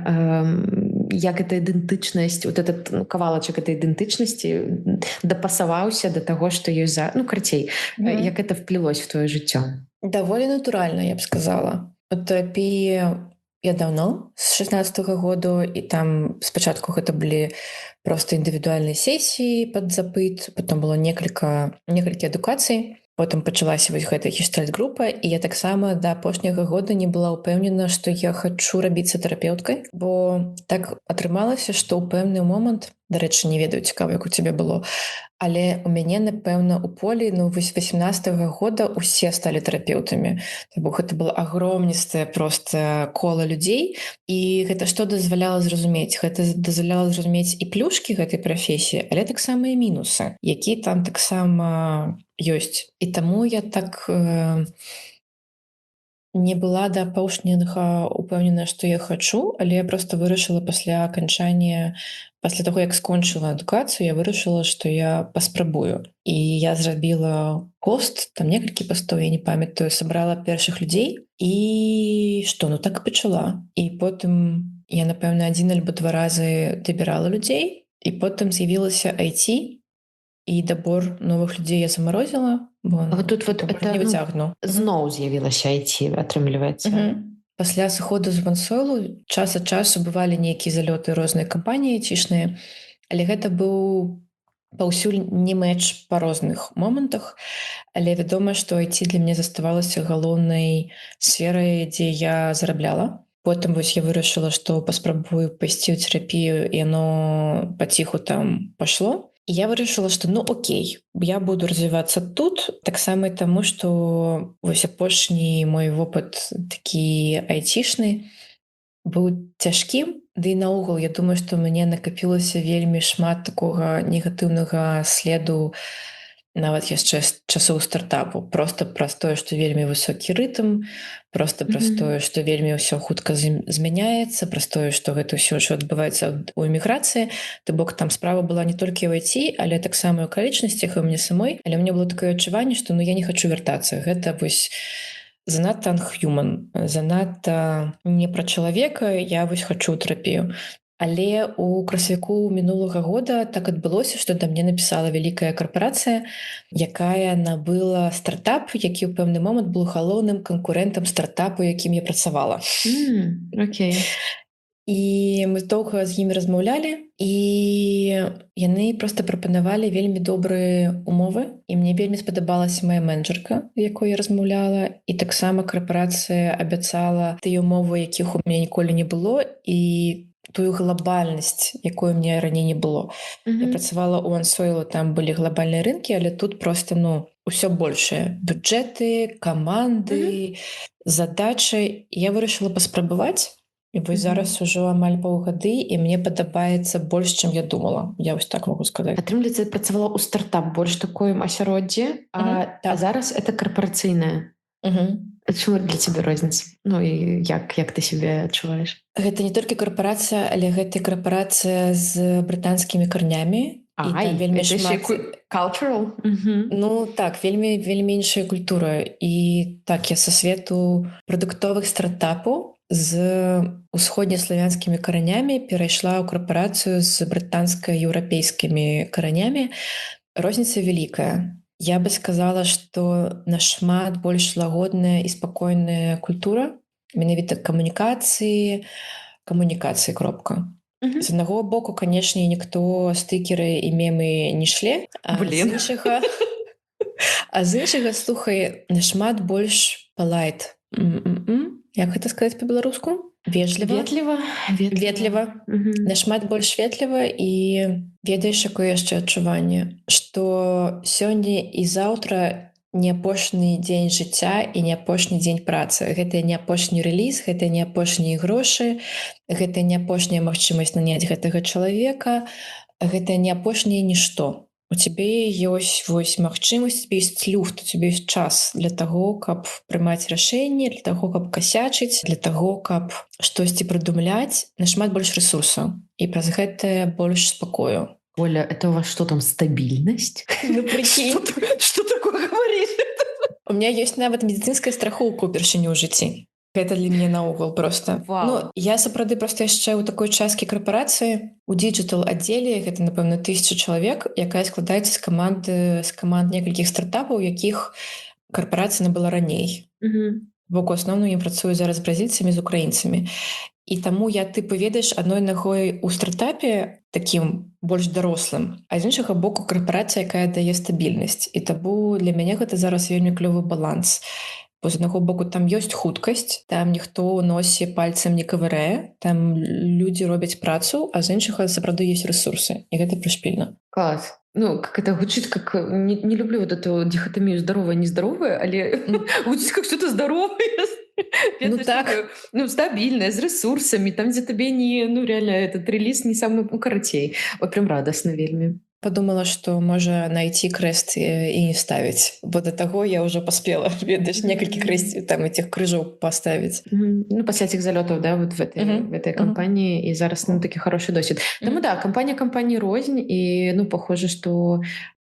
як эта ідэнтычнасць, вот этот кавалачак этой ідэнтычнасці дапасаваўся да таго, што ёсць за... Ну, карацей, як это вплілось в твоё жыццё? Даволі натуральна, я б сказала. У тэрапіі я даўно, з 16-го году, і там спачатку гэта былі проста індывідуальныя сесіі пад запыт, потом было некалькі адукацый. потым пачалася вось гэтая гештальт-група, і я таксама да апошняга года не была ўпэўнена, што я хачу рабіцца тэрапеўткай, бо так атрымалася, што ў пэўны момант, дарэчы, не ведаю, цікава, як у цябе было, але у мяне, напэўна, у полі, ну, вось 18-го года усе сталі тэрапеўтамі. Бо гэта было агромністае проста кола людзей, і гэта што дазваляла зразумець? Гэта дазваляла зразумець і плюшкі гэтай прафесіі, але таксама і мінусы, які там таксама ёсць. І таму я так не была да апошняга упэўнена, што я хачу, але я проста вырашыла пасля таго, як скончыла адукацыю, я вырашыла, што я паспрабую. І я зрабіла пост, там некалькі пастоў, я не памятаю, сабрала першых людзей, і што, ну так і пачала. І потым я, напэўна, 1 альбо 2 разы дабірала людзей, і потым з'явілася IT, і дабор новых людзей я замарозіла, бо А вот тут вот не это, ну, выцягну. зноў з'явілася IT, атрымліваецца. Пасля сыходу з OneSoil час ад часу бывалі нейкія залёты розныя кампаніі айцішныя, але гэта быў паўсюль не мэч па розных момантах, але вядома, што IT для мяне заставалася галоўнай сферай, дзе я зарабляла. Потым вось я вырашыла, што паспрабую пайсці ў тэрапію, і яно паціху там пайшло. І я вырашыла, што ну окей, я буду развівацца тут, таксама і таму, што вось апошні мой вопыт такі айцішны быў цяжкім, ды і наогул я думаю, што мне накапілася вельмі шмат такога негатыўнага следу нават яшчэ з часоў стартапу. Проста праз тое, што вельмі высокі рытм, проста праз тое, што вельмі ўсё хутка змяняецца, праз тое, што гэта ўсё ж адбываецца ў эміграцыі. То бок там справа была не толькі ў IT, але таксама ў акалічнасцях і ў мне самой. Але мне было такое адчуванне, што ну я не хачу вяртацца. Гэта вось занадта unhuman, занадта не пра чалавека, я вось хачу тэрапію. Але у красавіку мінулага года так адбылося, што да мне напісала вялікая карпорацыя, якая набыла стартап, які ў пэўны момант быў галоўным канкурэнтам стартапу, якім я працавала. Окей. І мы доўга з імі размаўлялі, і яны проста прапанавалі вельмі добрыя умовы, і мне вельмі спадабалася моя менеджерка, з якой я размаўляла, і таксама карпорацыя абяцала тыя умовы, якіх у мяне ніколі не было, і тую глобальнасць, якой мне раней не было. Я працавала ў OneSoil, там былі глобальныя рынкі, але тут проста, ну, усё большае. Бюджэты, каманды, задачы. Я вырашыла паспрабаваць, і вось зараз ужо амаль паўгады, і мне падабаецца больш, чым я думала. Я вось так могу сказаць. Атрымліваецца, працавала ў стартап, больш такое асяроддзе, а зараз это карпарацыйнае. Чому для цябе розніца? Ну і як ты сябе адчуваеш? Гэта не толькі карпорацыя, але гэта карпорацыя з брытанскімі карнямі. І там вельмі шмат... Cultural? Ну так, вельмі іншая культура. І так, я са свету прадуктовых стартапаў з усходнеславянскімі каранямі перайшла ў карпорацыю з брытанска-еўрапейскімі каранямі. Розніца вялікая. Я бы сказала, што нашмат больш лагодная і спакойная культура, менавіта камунікацыі, кропка. З аднаго боку, канешне, ніхто стыкеры і мемы не шле, а з іншага, слухай, нашмат больш палайт. Як гэта сказаць па-беларуску? Ветліва. Нашмат больш ветліва, і ведаеш, якое яшчэ адчуванне, што сёння і заўтра не апошні дзень жыцця і не апошні дзень працы. Гэта не апошні рэліз, гэта не апошнія грошы, гэта не апошняя магчымасць наняць гэтага чалавека, гэта не апошняе нішто. У цябе ёсць вось магчымасць, у цябе ёсць люфт, у цябе ёсць час для таго, каб прымаць рашэнні, для таго, каб касячыць, для таго, каб штосьці прыдумляць, нашмат больш рэсурсаў. І праз гэта больш спакою. Оля, это у вас что там, стабильность? Ну, прикинь. Что такое говоришь? У меня есть нават медицинская страхоўка ўпершыню ў жыцці. Гэта для мяне наогул проста. Ну, я сапраўды проста яшчэ ў такой часткі карпорацыі, у дыджытал-аддзеле, гэта, напэўна, 1000 чалавек, якая складаецца з каманд некалькіх стартапаў, якіх карпорацыя набыла раней. Бо ў асноўным я працую зараз з бразільцамі, з украінцамі. І таму я, ведаеш, адной нагой у стартапе, такім больш дарослым, а з іншага боку карпорацыя, якая дае стабільнасць. І таму для мяне гэта зараз вельмі клёвы баланс. Бо з аднаго боку там ёсць хуткасць, там ніхто ў носе пальцам не кавырае, там людзі робяць працу, а з іншага сапраўды ёсць рэсурсы, і гэта прышпільна. Класс. Ну, как это звучит, как... Не люблю вот эту дихотомию здоровое-нездоровое, але звучит как что-то здоровое. Ну так. Ну, стабильное, с ресурсами, там, где тебе не... Ну, реально, этот релиз не самый карацей. Ой, прям радостно вельмі. Подумала, што можа найти крэст і не ставіць, бо да таго я ўжо паспела, ведаеш, некалькі крэсців там этих крыжоў паставіць. Ну, пасля этих залётаў, да, вот в этой кампаніі, і зараз, ну, такі хороший досвід. Таму, да, кампанія рознь, і, ну, похоже, што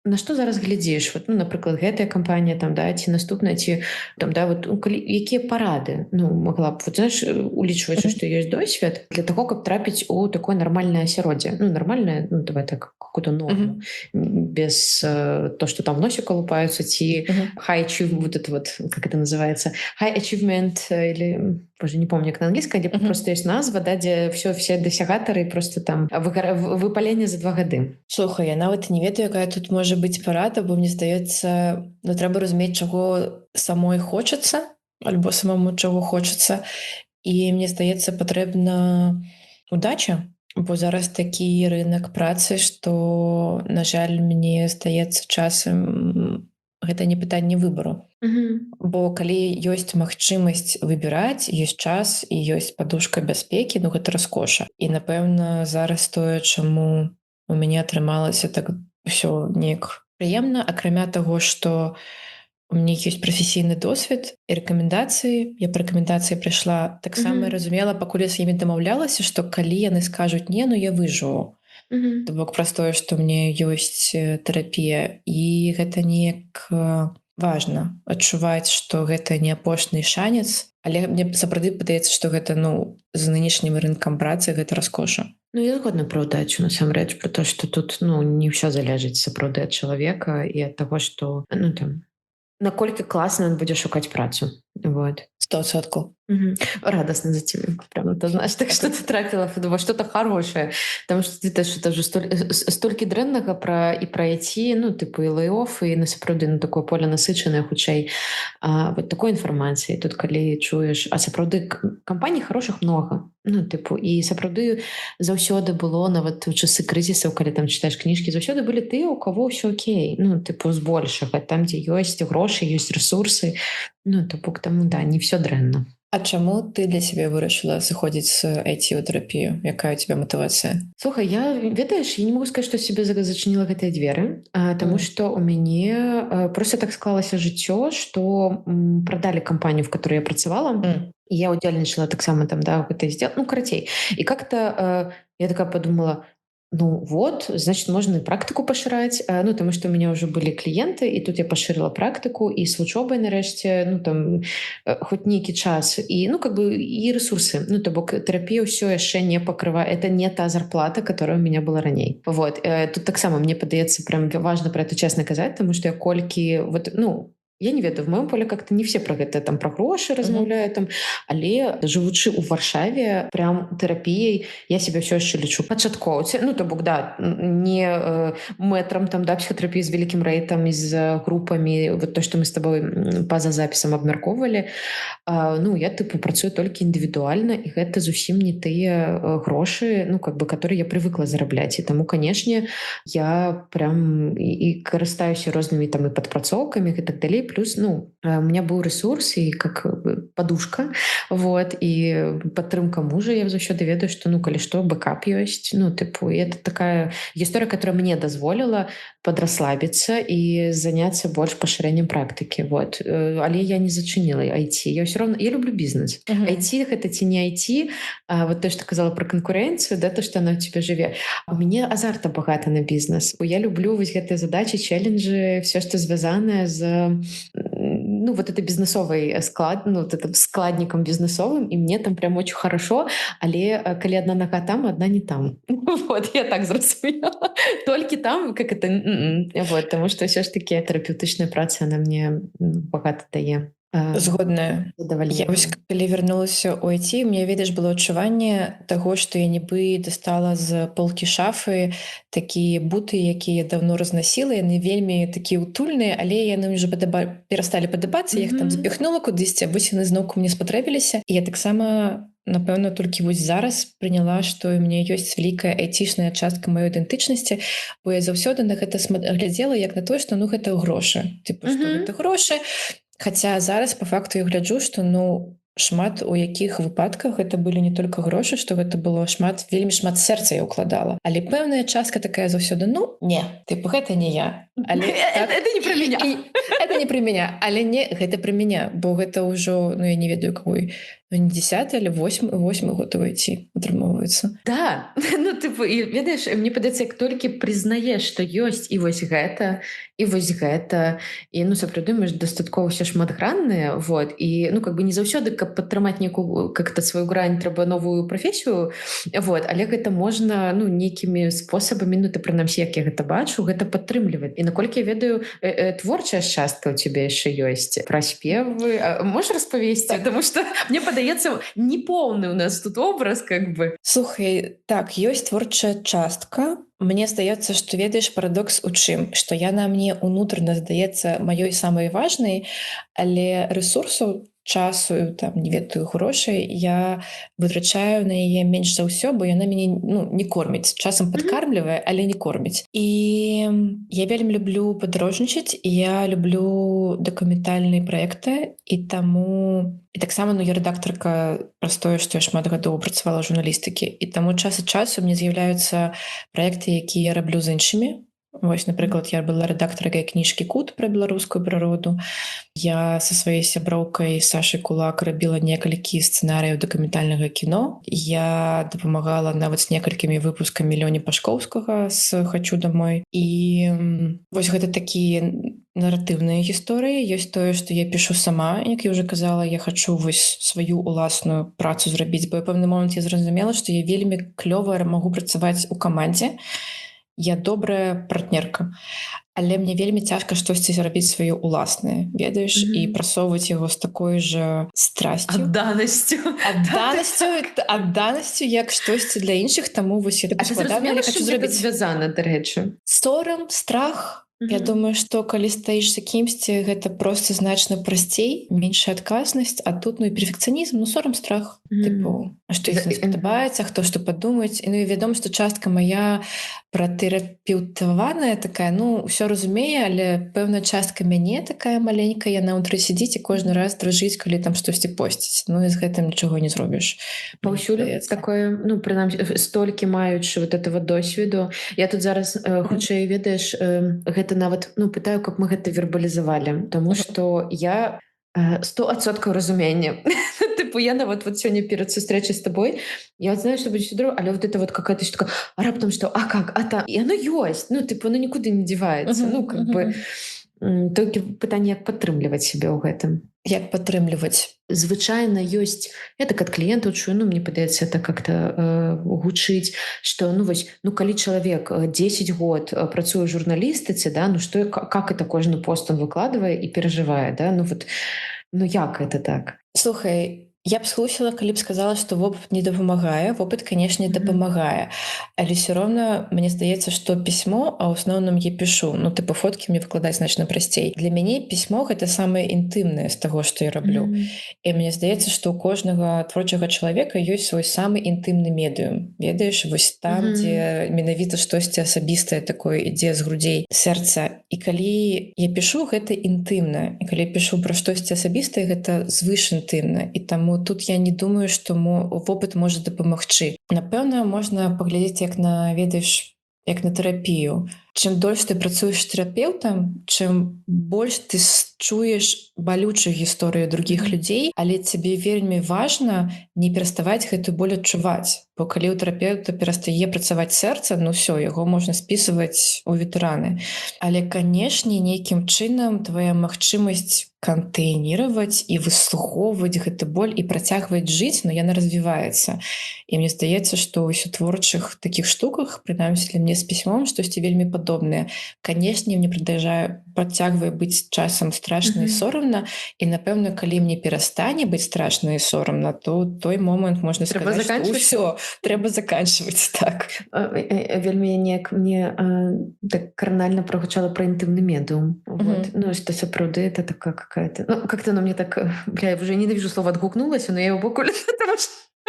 на што зараз глядзіш? Вот, ну, напрыклад, гэтая кампанія, там, да, ці наступная, ці, там, да, вот, якія парады? Ну, могла б, вот, знаешь, улічваючы, што ёсць досвед, для таго, каб трапіць у такое нармальнае асяроддзе. Ну, нармальнае, ну, давай так, какую-то норму. Без то, что там в носе колупаются, ці high achievement, вот это вот, как это называется, high achievement, или, боже, не помню, как на английском, где просто есть назва, да, где все досягатары, просто там выпаление за 2 гады. Слухай, я нават не ведаю, якая тут можа быць парада, бо мне здаецца, ну, трэба разумець, чаго самой хочацца, альбо самому чаго хочацца. І мне здаецца, патрэбна удача, бо зараз такі рынок працы, што, на жаль, мне здаецца, часам гэта не пытанне выбару. Бо калі ёсць магчымасць выбіраць, ёсць час і ёсць падушка бяспекі, ну гэта раскоша. І, напэўна, зараз тое, чаму у мяне атрымалася так усё неяк прыемна, акрамя таго, што у мяне ёсць прафесійны досвед і рэкамендацыі. Я па рэкамендацыі прыйшла таксама разумела, пакуль я з імі дамаўлялася, што калі яны скажуць не, ну я выжыву. То бок праз тое, што мне ёсць тэрапія. І гэта неяк важна адчуваць, што гэта не апошні шанец, але мне сапраўды падаецца, што гэта, ну, з нынешнім рынкам працы гэта раскоша. Ну, я згодна пра ўдачу, насамрэч, пра то, што тут, ну, не ўсё залежыць сапраўды ад чалавека і ад таго, што, ну, там, наколькі класна ён будзе шукаць працу. Вот. 100%. Радостно за тебя. Прям это, знаешь, так что ты трапила во что-то хорошее. Потому что ты что-то же столькі дрэннага про IT, ну, типу, и лей-офф, и насправді, ну, такое поле насычанае хутчэй. Вот такой інфармацыі. Тут, калі чуеш, а сапраўды кампаній хорошых много. Ну, типу, і сапраўды заўсёды было, нават у часы крызісаў, калі там читаешь кніжкі, заўсёды былі тыя, у кого ўсё окей. Ну, типу, збольшага. Там, дзе ёсць грошы, ёсць ресурсы. Ну, типу, к тому, да, не все дрэнна. А чаму ты для сябе вырашыла сыходзіць з IT ў тэрапію? Якая у тебя матывацыя? Слухай, ведаеш, я не могу сказаць, што себе зачыніла гэтыя дзверы, таму што у мяне просто так склалася жыццё, што прадалі кампанію, в которой я працавала, і я удзельнічала таксама там, да, гэтай сдел... Ну, карацей. І как-то я такая подумала, ну вот, значит, можно и практику поширать, ну, потому что у меня уже были клиенты, и тут я поширила практику, и с учебой нарешті, ну, там, хоть некий час, и, ну, как бы, и ресурсы. Ну, то бок, терапия все еще не покрывает, это не та зарплата, которая у меня была раней. Вот, тут так само, мне падаецца прям важно про это честно казать, потому что я колькі, вот, ну, я не ведаю, в моем поле как-то не все про гэта там про грошы размаўляют там, але жывучы ў Варшаве прям тэрапіяй я себя все яшчэ лічу пачаткоўцы, ну то бок да, не мэтрам там, да, психотерапии з вялікім рэйтам і з групамі, вот то, что мы с тобой па-за запісам абмяркоўвалі, ну я тыпу працую толькі індывідуальна, і гэта зусім не тыя грошы, ну как бы, которые я привыкла зарабляць, і таму, канешне, я прям і карыстаюся рознымі там і падпрацоўкамі і так далей. Плюс, ну, у меня был ресурс и как подушка, вот, и падтрымка мужа, я заўсёды ведаю, что, ну, калі што, бэкап ёсць, ну, типу, и это такая история, которая мне дозволила подрасслабиться и заняться больше поширением практики, вот. Але я не зачынила IT, я все равно, я люблю бизнес. IT — это ці не IT, вот то, что казала про конкуренцию, да, то, что она у тебя жыве. У меня азарта багата на бизнес. Я люблю вось гэтыя задачи, челленджи, все, что звязанае з, ну, вот это бизнесовый склад, ну, вот это складником бизнесовым, и мне там прям очень хорошо, але калі одна нога там, одна не там. Вот, я так зразумела. Толькі там, как это, вот, потому что все ж таки терапевтычная праца, она мне багата дае. Згодная. Я вось задавальненнем. калі вярнулася ў IT, у мяне, ведаеш, было адчуванне таго, што я нібы дастала з полкі шафы такія буты, якія я даўно разнасіла, яны вельмі такія утульныя, але яны ўжо перасталі падабацца, я іх там запіхнула кудысьці, а вось яны зноўку мне спатрэбіліся. І я таксама, напэўна, толькі вось зараз прыняла, што ў мяне ёсць вялікая айцішная частка маёй ідэнтычнасці, бо я заўсёды на гэта глядзела як на тое, што ну гэта грошы, тыпу, што гэта грошы. Хаця зараз па факту я гляджу, што ну шмат у якіх выпадках гэта былі не толькі грошы, што гэта было вельмі шмат сэрца я ўкладала. Але пэўная частка такая заўсёды ну не, тыпу гэта не я. Але это не про меня. Это не про меня, але не гэта про меня, бо гэта ўжо ну я не ведаю какой не 10 или 8 год увайці атрымоўваецца. Да, ну тыпу і ведаеш, мне падаецца, як толькі прызнаеш, што ёсць і вось гэта, і вось гэта, і ну сапраўды мы ж дастаткова ўсё шматгранныя, вот, і ну как бы не заўсёды, каб падтрымаць некую как-то сваю грань, трэба новую прафесію, вот, але гэта можна ну нейкімі спосабамі, ну ты прынамсі, як я гэта бачу, гэта падтрымліваць. І наколькі я ведаю, творчая частка ў цябе яшчэ ёсць, пра спевы, можаш распавесці, так. Потому што мне падаецца, неполны у нас тут образ, как бы. Слухай, так, ёсць творчая частка. Мне здаецца, што ведаеш парадокс у чым, што яна мне ўнутрана здаецца маёй самай важнай, але рэсурсаў часу, там, не ведаю, грошай я вытрачаю на яе менш за ўсё, бо яна мяне ну, не корміць. Часам падкармлівае, але не корміць. І я вельмі люблю падарожнічаць, і я люблю дакументальныя праекты, і таму і таксама ну, я рэдактарка праз тое, што я шмат гадоў працавала ў журналістыкі. І таму час ад часу мне з'яўляюцца праекты, якія я раблю з іншымі. Вось, напрыклад, я была рэдактаркай кніжкі «Кут» пра беларускую прыроду. Я са сваёй сяброўкай Сашай Кулак рабіла некалькі сцэнарыяў дакументальнага кіно. Я дапамагала нават з некалькімі выпускамі Лёні Пашкоўскага з «Хачу домой». І вось гэта такія наратыўныя гісторыі. Ёсць тое, што я пішу сама, як я ўжо казала, я хачу вось сваю уласную працу зрабіць, бо ў пэўны момант я зразумела, што я вельмі клёва магу працаваць у камандзе. Я добрая партнерка, але мне вельмі цяжка штосьці зрабіць сваё уласнае, ведаеш, і прасоўваць яго з такой жа страсцю. Адданасцю, як штосьці для іншых, таму вось я так складана, але хачу зрабіць звязана, дарэчы. Сорам, страх. Я думаю, што калі стаішся кімсьці, гэта проста значна прасцей, меншая адказнасць, а тут ну і перфекцыянізм, ну сорам, страх. Тыпу, а што іх не спадабаецца, хто што падумаць. І ну і вядома, што частка мая пратэрапеўтаваная такая, ну ўсё разумее, але пэўная частка мяне такая маленькая, яна ўнутры сидзіць і кожны раз дрыжыць, калі там штосьці посціць. Ну і з гэтым нічога не зробіш. Паўсюль такое, ну прынамсі столькі маючы вот этого досведу. Я тут зараз хутчэй ведаеш, гэта нават ну пытаю, каб мы гэта вербалізавалі, тому што я 100% разумення. Типу я нават вот сёння перад сустрэчай з табой, я знаю, што будзе сюдру, але вот это вот какая-то штука, а раптам што, а как, а там, і оно ёсць, ну типу, оно нікуды не дзіваецца, ну как бы толькі пытанне, як падтрымліваць сябе ў гэтым. Як падтрымліваць? Звычайна ёсць, я так ад кліентаў чую, ну мне падаецца это как-то гучыць, што ну вось, ну калі чалавек 10 год працуе ў журналістыцы, да, ну што как это кожны пост он выкладывае і перажывае, да, ну вот, ну як это так? Слухай, я б схлусіла, калі б сказала, што вопыт не дапамагае. Вопыт, канешне, дапамагае. Але ўсё роўна мне здаецца, што пісьмо, а ў асноўным я пішу, ну тыпу фоткі мне выкладаць значна прасцей. Для мяне пісьмо гэта самае інтымнае з таго, што я раблю. І мне здаецца, што ў кожнага творчага чалавека ёсць свой самы інтымны медыум. Ведаеш, вось там, дзе менавіта штосьці асабістае такое ідзе з грудзей сэрца. І калі я пішу, гэта інтымна. І калі я пішу пра штосьці асабістае, гэта звышінтымна. І таму тут я не думаю, што вопыт можа дапамагчы. Напэўна, можна паглядзець, як на, ведаеш, як на тэрапію. Чым дольш ты працуеш тэрапеўтам, чым больш ты чуеш балючых гісторый другіх людзей, але цябе вельмі важна не пераставаць гэту боль адчуваць. Бо калі ў тэрапеўта перастае працаваць сэрца, ну ўсё, яго можна спісваць у ветэраны. Але, канешне, нейкім чынам твая магчымасць кантэйніраваць і выслухоўваць гэты боль і працягваць жыць, но яна развіваецца. І мне здаецца, што вось у творчых такіх штуках, прынамсі для мне з пісьмом, штосьці вельмі падобнае. Канешне, мне працягвае быць часам страшна і сорамна, і напэўна, калі мне перастане быць страшна і сорамна, то той момант можна Трэба сказаць, што заканчваць? ўсё, трэба заканчваць, так. Вельмі неяк мне так карнальна прагучала пра інтымны медыум. Вот. Ну, што сапраўды это такая какая-то... Ну, как-то оно мне так... Бля, я уже ненавижу слово «отгукнулась», но я его буквально...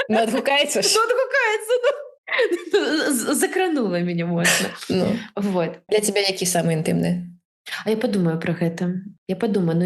Ну, отгукаецца ж. Ну, отгукаецца, ну. Закранула мяне моцна. Ну. Вот. Для тебя які самы інтымны? А я подумаю про гэта. Я подумаю,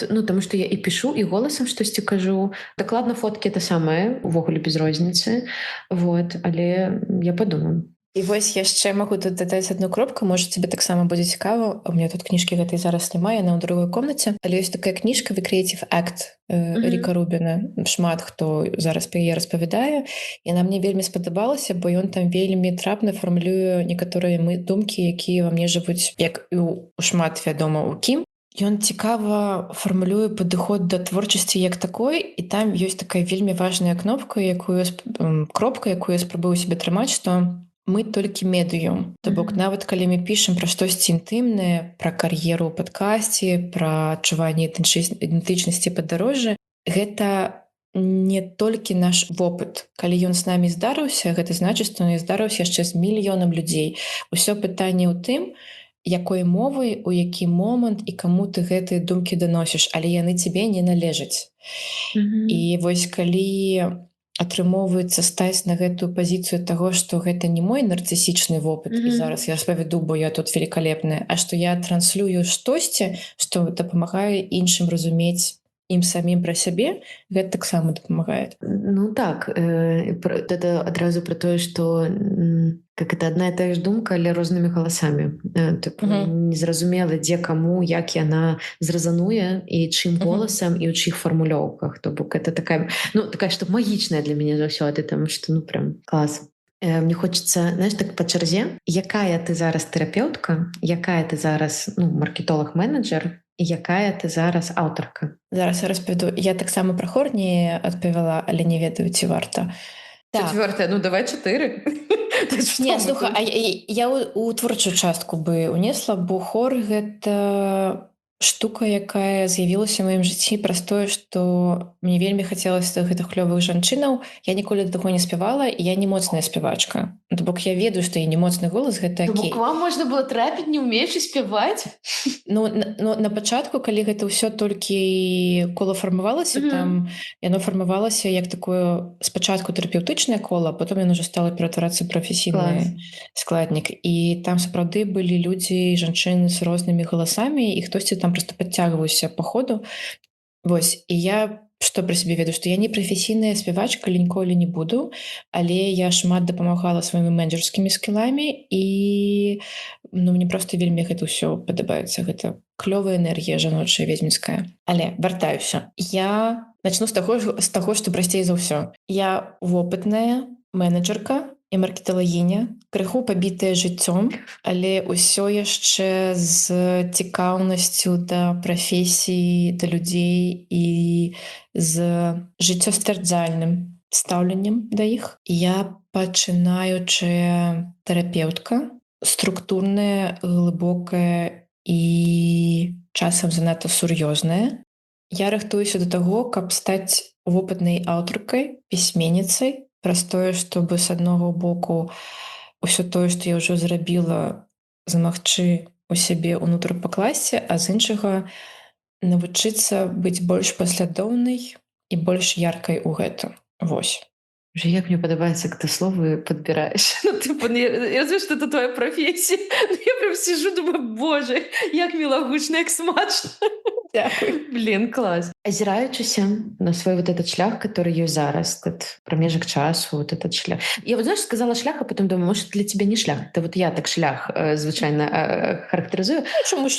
ну, тому што я і пішу, і голасам штосьці кажу. Дакладна фоткі это самае, увогуле без розніцы. Вот. Але я подумаю. І вось яшчэ магу тут дадаць адну кропку, можа тебе таксама будзе цікава. У меня тут кніжкі гэтай зараз няма, яна ў другой комнаце, але ёсць такая кніжка The Creative Act Ріка Рубіна. Шмат хто зараз пра яе распавядае. Яна мне вельмі спадабалася, бо ён там вельмі трапна фармулюе некаторыя думкі, якія ва мне жывуць, як і у шмат вядома у кім. Ён цікава фармулюе падыход да творчасці як такой, і там ёсць такая вельмі важная кропка, якую я спрабую сябе трымаць, што мы толькі медыум. То бок нават калі мы пішам пра штосьці інтымнае, пра кар'еру ў падкасці, пра адчуванне ідэнтычнасці падарожжа, гэта не толькі наш вопыт. Калі ён з намі здарыўся, гэта значыць, што ён здарыўся яшчэ з мільёнам людзей. Усё пытанне ў тым, якой мовай, у які момант і каму ты гэтыя думкі даносіш, але яны цябе не належаць. І вось калі атрымоўваецца стаць на гэтую пазіцыю таго, што гэта не мой нарцысічны вопыт, і зараз я распавяду, бо я тут великолепная, а што я транслюю штосьці, што дапамагае іншым разумець ім самім пра сябе, гэта таксама дапамагае. Ну так, это адразу пра тое, што как это одна і тая ж думка, але рознымі галасамі. Незразумела, дзе каму, як яна зразануе, і чым голасам, і ў чых фармулёўках. То бок это такая, ну, такая, што магічная для мяне заўсёды, таму што, ну, прям клас. Мне хочется, знаешь, так по чарзе, якая ты зараз тэрапеўтка, якая ты зараз, ну, маркетолог-менеджер, і якая ты зараз аўтарка? Зараз я распавяду. Я таксама пра хор не адпавяла, але не ведаю, ці варта. Чацвёртая, ну давай 4. Не, слухай, я у творчую частку бы унесла, бо хор гэта штука, якая з'явілася ў маім жыцці праз тое, што мне вельмі хацелася гэтых клёвых жанчынаў. Я ніколі да таго не спявала, і я не моцная спявачка. То бок я ведаю, што я не моцны голас, гэта окей. К вам можна было трапіць, не ўмеючы спяваць? Ну, на пачатку, калі гэта ўсё толькі кола фармавалася, там яно фармавалася як такое спачатку тэрапеўтычнае кола, а потом яно ўжо стала ператварацца прафесійны складнік. І там сапраўды былі людзі, жанчыны з рознымі галасамі, і хтосьці там просто подцягваюся по ходу. Вось, і я што пра сябе ведаю, што я не прафесійная спявачка, ніколі не буду, але я шмат дапамагала сваімі менеджерскімі скіламі, і ну, мне проста вельмі гэта ўсё падабаецца. Гэта клёвая энергія жаночая, ведьмінская. Але вяртаюся. Я начну з таго, што прасцей за ўсё. Я вопытная менеджерка і маркеталагіня, крыху пабітая жыццём, але ўсё яшчэ з цікаўнасцю да прафесіі, да людзей і з жыццёсцвярджальным стаўленнем да іх. Я пачынаючая тэрапеўтка, структурная, глыбокая і часам занадта сур'ёзная. Я рыхтуюся да таго, каб стаць вопытнай аўтаркай, пісьменніцай, праз тое, чтобы з аднаго боку ўсё тое, што я ўжо зрабіла, змагчы у сябе ўнутр пакласці, а з іншага навучыцца быць больш паслядоўнай і больш яркай у гэтым. Вось. Як мне падабаецца, как ты словы подбираешь. Ну, я знаю, что это твоя профессия. Я прям сижу, думаю, боже, як мілагучна, як смачна. Дякую. Блин, класс. Азіраючыся на свой вот этот шлях, который ёсць зараз, этот промежек часу, вот этот шлях. Я вот, знаешь, сказала шлях, а потом думаю, может, для тебя не шлях. Это вот я так шлях звычайно характарызую.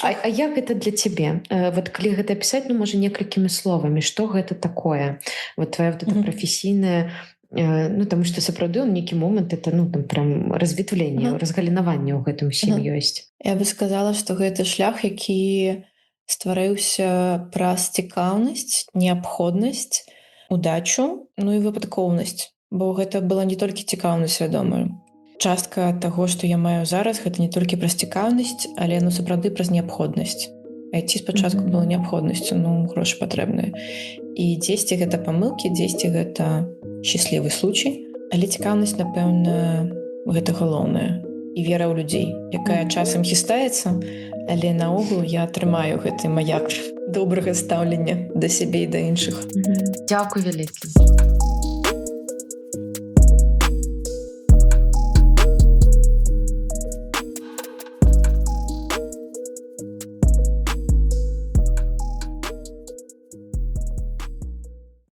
А як это для тебе? Вот калі гэта пісаць, ну, можа, некалькімі словамі, што гэта такое? Вот твоя вот эта професійная, ну, таму што сапраўды ў нейкі момант это, ну, там прям разветвленне, разгалінаванне ў гэтым усім ёсць. Я бы сказала, што гэта шлях, які стварыўся праз цікаўнасць, неабходнасць, удачу, ну і выпадковасць. Бо гэта была не толькі цікаўнасць, вядомая. Частка таго, што я маю зараз, гэта не толькі праз цікаўнасць, але сапраўды праз неабходнасць. IT спачатку была неабходнасцю, грошы патрэбныя. І дзесьці гэта памылкі, дзесьці гэта счаслівы случай, але цікаўнасць, напэўна, гэта галоўнае. І вера ў людзей, якая часам хістаецца, але наогул я атрымаю гэты маяк добрага стаўлення да сябе і да іншых. Дзякуй вялікі.